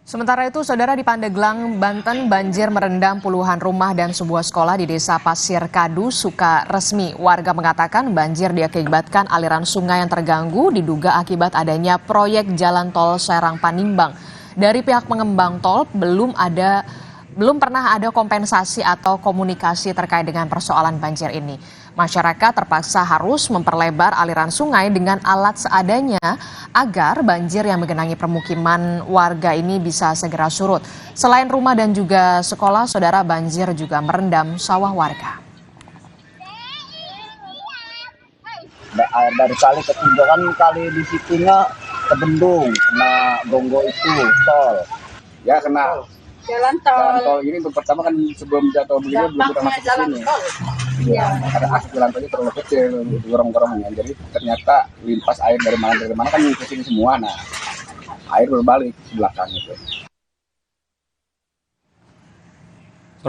Sementara itu, saudara di Pandeglang, Banten, banjir merendam puluhan rumah dan sebuah sekolah di Desa Pasir Kadu, Sukaresmi. Warga mengatakan banjir diakibatkan aliran sungai yang terganggu diduga akibat adanya proyek jalan tol Serang Panimbang. Dari pihak pengembang tol belum pernah ada kompensasi atau komunikasi terkait dengan persoalan banjir ini. Masyarakat terpaksa harus memperlebar aliran sungai dengan alat seadanya agar banjir yang menggenangi permukiman warga ini bisa segera surut. Selain rumah dan juga sekolah, saudara, banjir juga merendam sawah warga. Air dari kali ketiga kan kali di situnya kebendung, kena gonggong itu tol. Ya kena jalan tol ini untuk pertama kan sebelum jatuh begini belum kita masuk ke sini. Ya, ada akses jalan tolnya terlalu kecil, gorong-gorongnya. Jadi ternyata limpas air dari mana kan ke sini semua. Nah, air berbalik ke belakang itu.